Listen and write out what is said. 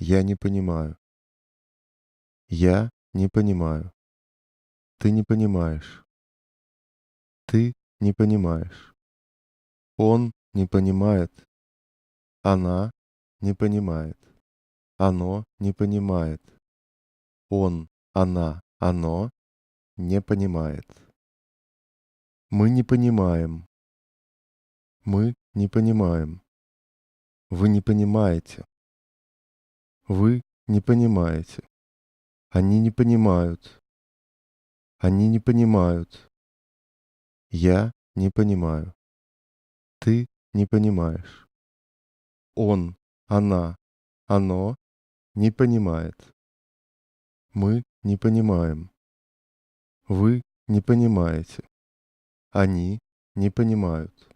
Я не понимаю. Я не понимаю. Ты не понимаешь. Ты не понимаешь. Он не понимает. Она не понимает. Оно не понимает. Он, она, оно не понимает. Мы не понимаем. Мы не понимаем. Вы не понимаете. Вы не понимаете. Они не понимают. Они не понимают. Я не понимаю. Ты не понимаешь. Он, она, оно не понимает. Мы не понимаем. Вы не понимаете. Они не понимают.